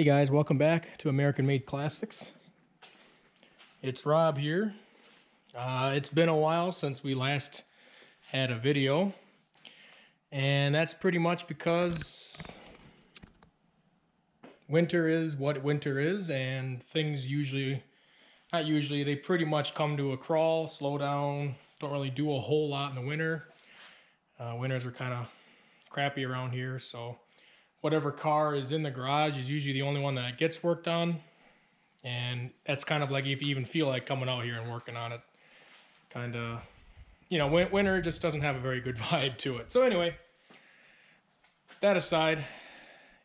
Hey guys, welcome back to American Made Classics. It's Rob here. It's been a while since we last had a video, and that's pretty much because winter is what winter is, and things they pretty much come to a crawl, slow down, don't really do a whole lot in the winter. Winters are kind of crappy around here, so whatever car is in the garage is usually the only one that gets worked on. And that's kind of like if you even feel like coming out here and working on it. Kind of, winter just doesn't have a very good vibe to it. So anyway, that aside,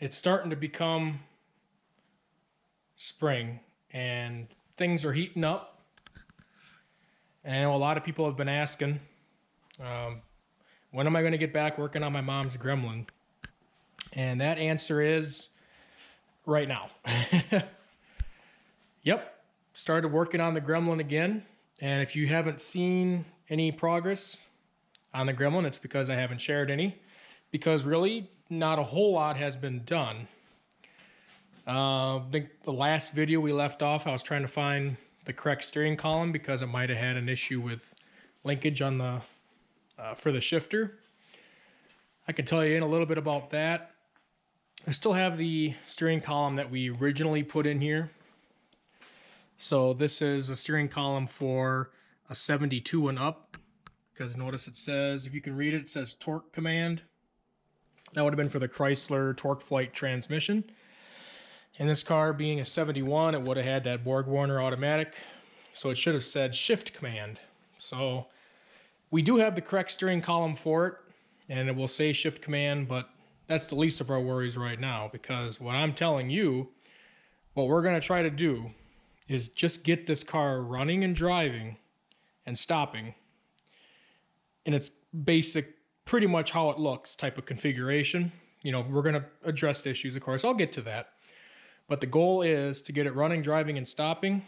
it's starting to become spring and things are heating up. And I know a lot of people have been asking, when am I going to get back working on my mom's Gremlin? And that answer is right now. Yep, started working on the Gremlin again. And if you haven't seen any progress on the Gremlin, it's because I haven't shared any. Because really, not a whole lot has been done. I think the last video we left off, I was trying to find the correct steering column because it might have had an issue with linkage on the for the shifter. I can tell you in a little bit about that. I still have the steering column that we originally put in here. So this is a steering column for a 72 and up, because notice it says, if you can read it, it says torque command. That would have been for the Chrysler Torque Flight transmission. In this car being a 71, it would have had that Borg-Warner automatic, so it should have said shift command. So we do have the correct steering column for it, and it will say shift command, but that's the least of our worries right now, because what I'm telling you, what we're going to try to do is just get this car running and driving and stopping in its basic, pretty much how it looks type of configuration. We're going to address the issues, of course. I'll get to that. But the goal is to get it running, driving, and stopping.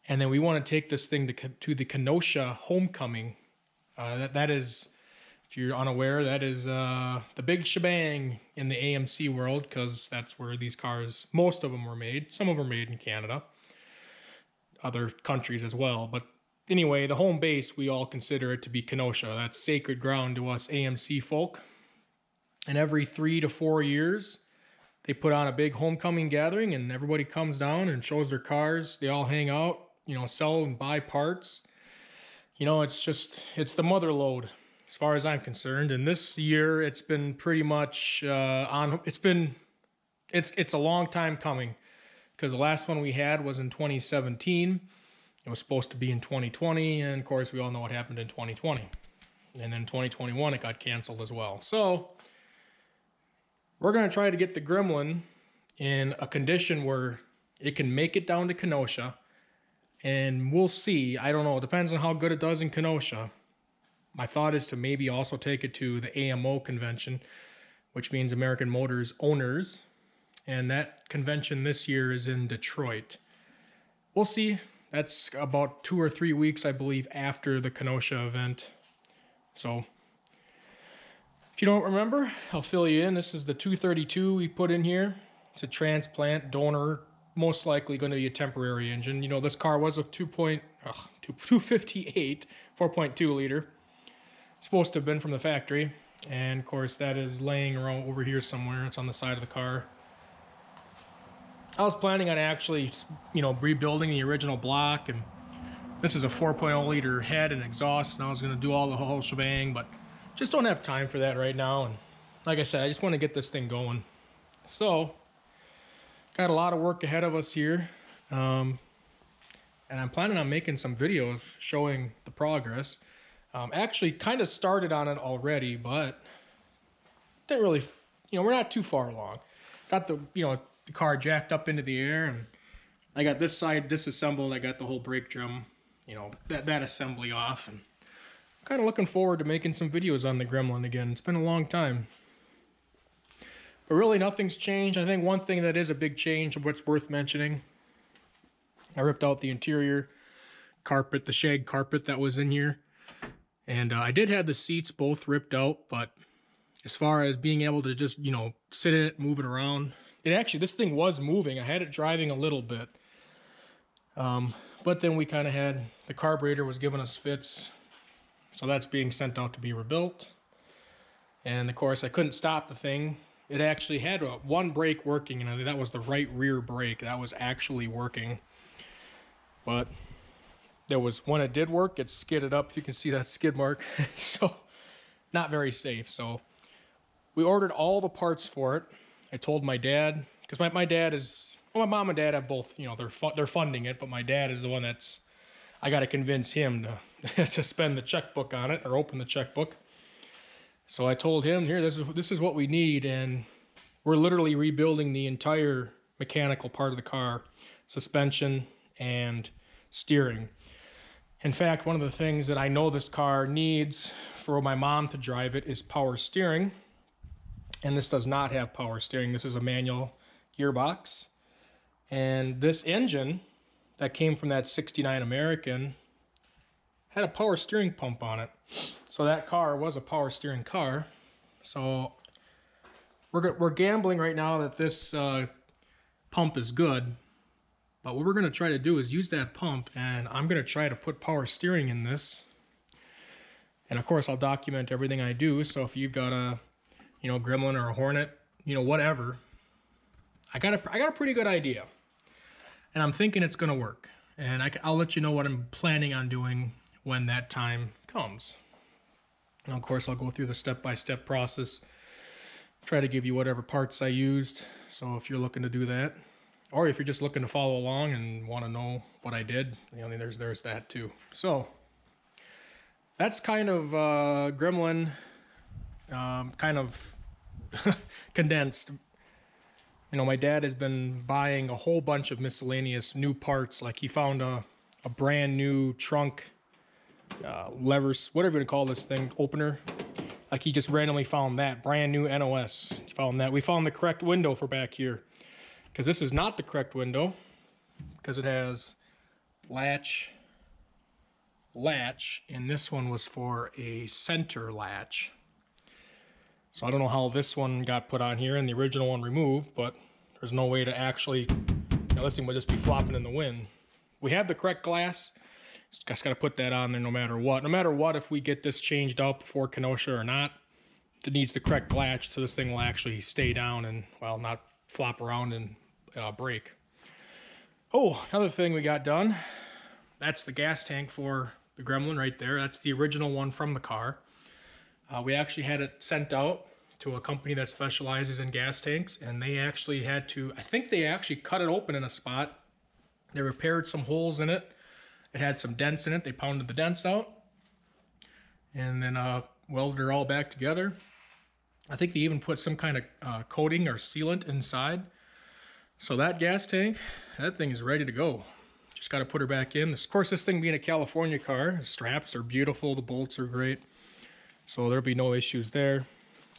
And then we want to take this thing to the Kenosha homecoming. That is, if you're unaware, that is the big shebang in the AMC world, because that's where these cars, most of them were made. Some of them were made in Canada, other countries as well. But anyway, the home base, we all consider it to be Kenosha. That's sacred ground to us AMC folk. And every 3 to 4 years, they put on a big homecoming gathering, and everybody comes down and shows their cars. They all hang out, sell and buy parts. It's the mother lode, as far as I'm concerned. And this year it's been pretty much it's a long time coming, because the last one we had was in 2017. It was supposed to be in 2020, and of course we all know what happened in 2020. And then 2021 it got canceled as well. So we're going to try to get the Gremlin in a condition where it can make it down to Kenosha, and we'll see. I don't know, it depends on how good it does in Kenosha. My thought is to maybe also take it to the AMO convention, which means American Motors Owners. And that convention this year is in Detroit. We'll see. That's about 2 or 3 weeks, I believe, after the Kenosha event. So if you don't remember, I'll fill you in. This is the 232 we put in here. It's a transplant donor, most likely going to be a temporary engine. This car was a 258 4.2 liter. Supposed to have been from the factory, and of course that is laying around over here somewhere. It's on the side of the car. I was planning on actually rebuilding the original block, and this is a 4.0 liter head and exhaust, and I was going to do all the whole shebang, but just don't have time for that right now. And like I said, I just want to get this thing going. So got a lot of work ahead of us here, and I'm planning on making some videos showing the progress. Actually kind of started on it already, but didn't really, we're not too far along. Got the car jacked up into the air, and I got this side disassembled. I got the whole brake drum, that assembly off, and I'm kind of looking forward to making some videos on the Gremlin again. It's been a long time. But really nothing's changed. I think one thing that is a big change, what's worth mentioning, I ripped out the interior carpet, the shag carpet that was in here. And I did have the seats both ripped out, but as far as being able to just, sit in it, move it around, this thing was moving. I had it driving a little bit. But then we kind of had, the carburetor was giving us fits. So that's being sent out to be rebuilt. And of course I couldn't stop the thing. It actually had one brake working, and that was the right rear brake. That was actually working. But there was, when it did work, it skidded up. If you can see that skid mark. So not very safe. So we ordered all the parts for it. I told my dad, because my dad is, well, my mom and dad have both, you know, they're funding it, but my dad is the one that's, I got to convince him to to spend the checkbook on it, or open the checkbook. So I told him, here, this is what we need, and we're literally rebuilding the entire mechanical part of the car, suspension and steering. In fact, one of the things that I know this car needs for my mom to drive it is power steering. And this does not have power steering. This is a manual gearbox. And this engine that came from that 69 American had a power steering pump on it. So that car was a power steering car. So we're gambling right now that this pump is good. But what we're going to try to do is use that pump, and I'm going to try to put power steering in this. And of course, I'll document everything I do. So if you've got a, you know, Gremlin or a Hornet, you know, whatever, I got a pretty good idea, and I'm thinking it's going to work. And I'll let you know what I'm planning on doing when that time comes. And of course, I'll go through the step-by-step process, try to give you whatever parts I used. So if you're looking to do that, or if you're just looking to follow along and want to know what I did, you know, there's that too. So that's kind of Gremlin, kind of condensed. You know, my dad has been buying a whole bunch of miscellaneous new parts. Like he found a brand new trunk levers, whatever you call this thing, opener. Like he just randomly found that brand new NOS. He found that. We found the correct window for back here, because this is not the correct window, because it has latch, and this one was for a center latch. So I don't know how this one got put on here and the original one removed, but there's no way to actually, you know, this thing would just be flopping in the wind. We have the correct glass. Just got to put that on there no matter what. No matter what, if we get this changed out before Kenosha or not, it needs the correct latch, so this thing will actually stay down and, well, not flop around and break. Oh, another thing we got done. That's the gas tank for the Gremlin right there. That's the original one from the car. We actually had it sent out to a company that specializes in gas tanks, and they actually had to, I think they actually cut it open in a spot. They repaired some holes in it. It had some dents in it. They pounded the dents out and then welded it all back together. I think they even put some kind of coating or sealant inside. So that gas tank, that thing is ready to go. Just got to put her back in. Of course, this thing being a California car, the straps are beautiful. The bolts are great. So there'll be no issues there.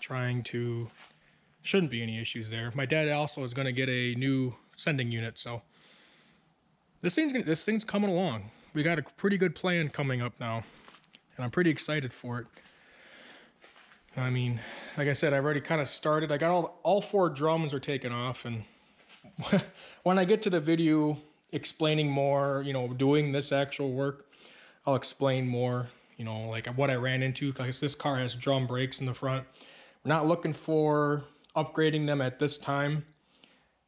Shouldn't be any issues there. My dad also is going to get a new sending unit. So this thing's coming along. We got a pretty good plan coming up now, and I'm pretty excited for it. I mean, like I said, I've already kind of started. I got all 4 drums are taken off, and when I get to the video explaining more, you know, doing this actual work, I'll explain more, you know, like what I ran into. Because this car has drum brakes in the front. We're not looking for upgrading them at this time,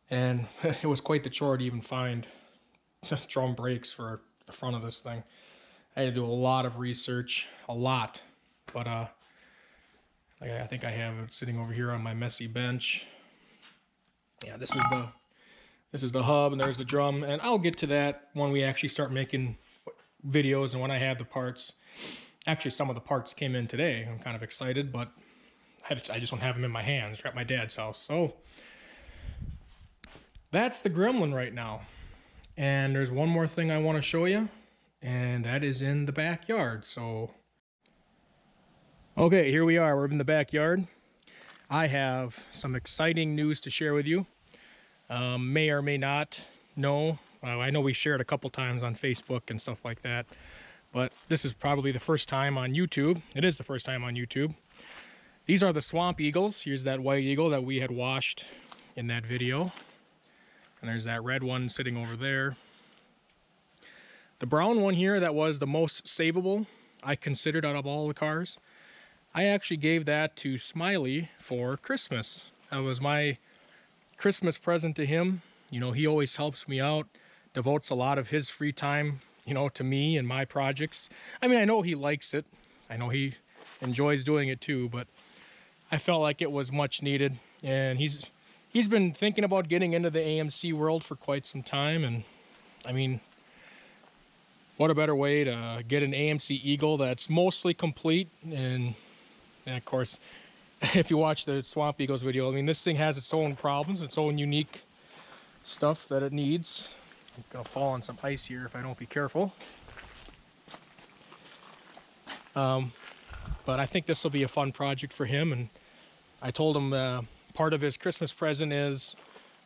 and it was quite the chore to even find drum brakes for the front of this thing. I had to do a lot of research, a lot, but like I think I have it sitting over here on my messy bench. Yeah, this is the hub, and there's the drum, and I'll get to that when we actually start making videos and when I have the parts. Actually, some of the parts came in today. I'm kind of excited, but I just don't have them in my hands. They're at my dad's house. So that's the Gremlin right now. And there's one more thing I want to show you, and that is in the backyard. So, okay, here we are. We're in the backyard. I have some exciting news to share with you. May or may not know. I know we shared a couple times on Facebook and stuff like that, but this is probably the first time on YouTube. It is the first time on YouTube. These are the swamp eagles. Here's that white eagle that we had washed in that video. And there's that red one sitting over there. The brown one here that was the most savable, I considered out of all the cars, I actually gave that to Smiley for Christmas. That was my Christmas present to him. You know, he always helps me out, devotes a lot of his free time, you know, to me and my projects. I mean, I know he likes it. I know he enjoys doing it too, but I felt like it was much needed. And he's been thinking about getting into the AMC world for quite some time. And I mean, what a better way to get an AMC Eagle that's mostly complete. And of course, if you watch the Swamp Eagles video, I mean, this thing has its own problems, its own unique stuff that it needs. I'm gonna fall on some ice here if I don't be careful. But I think this will be a fun project for him, and I told him part of his Christmas present is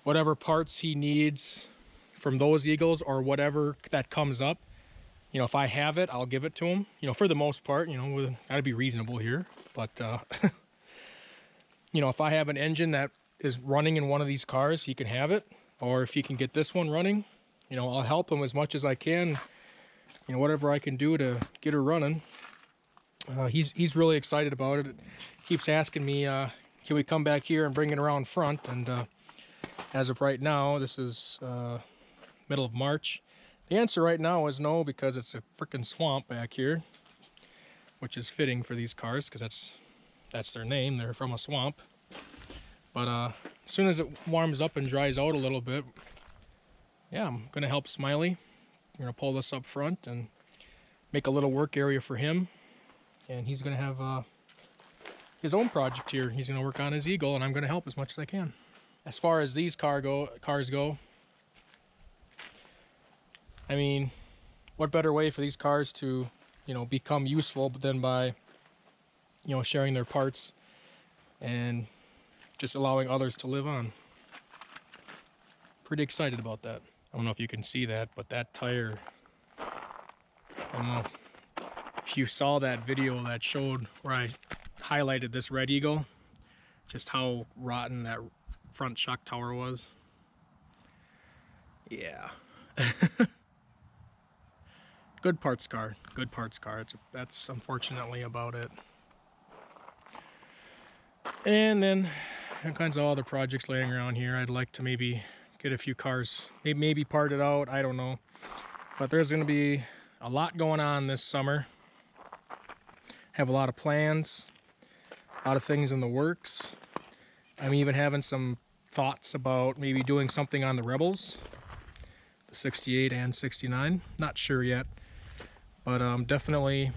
whatever parts he needs from those Eagles or whatever that comes up. You know, if I have it, I'll give it to him. You know, for the most part, you know, we gotta be reasonable here. But, you know, if I have an engine that is running in one of these cars, he can have it. Or if he can get this one running, you know, I'll help him as much as I can. You know, whatever I can do to get her running. He's really excited about it. Keeps asking me, can we come back here and bring it around front? And as of right now, this is middle of March. The answer right now is no, because it's a freaking swamp back here, which is fitting for these cars because that's their name. They're from a swamp. But as soon as it warms up and dries out a little bit, yeah, I'm gonna help Smiley. I'm gonna pull this up front and make a little work area for him. And he's gonna have his own project here. He's gonna work on his Eagle, and I'm gonna help as much as I can. As far as these cars go, I mean, what better way for these cars to, you know, become useful than by, you know, sharing their parts and just allowing others to live on. Pretty excited about that. I don't know if you can see that, but that tire, I don't know if you saw that video that showed where I highlighted this Red Eagle, just how rotten that front shock tower was. Yeah. Good parts car. Good parts car. That's unfortunately about it. And then all kinds of other projects laying around here. I'd like to maybe get a few cars, maybe part it out. I don't know. But there's going to be a lot going on this summer. Have a lot of plans, a lot of things in the works. I'm even having some thoughts about maybe doing something on the Rebels, the 68 and 69. Not sure yet. But definitely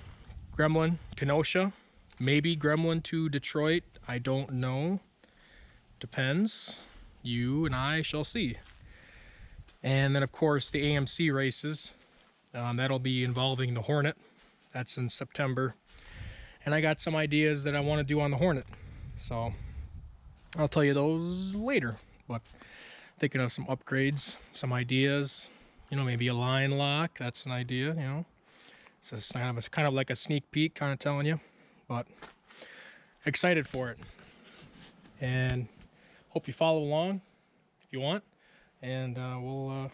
Gremlin, Kenosha, maybe Gremlin to Detroit. I don't know. Depends. You and I shall see. And then, of course, the AMC races. That'll be involving the Hornet. That's in September. And I got some ideas that I want to do on the Hornet. So I'll tell you those later. But thinking of some upgrades, some ideas. You know, maybe a line lock. That's an idea, you know. So it's kind of like a sneak peek, kind of telling you, but excited for it. And hope you follow along if you want. And we'll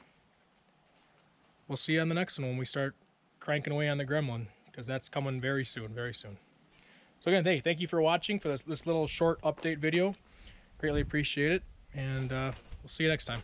see you on the next one when we start cranking away on the Gremlin, because that's coming very soon, very soon. So again, hey, thank you for watching for this little short update video. Greatly appreciate it, and we'll see you next time.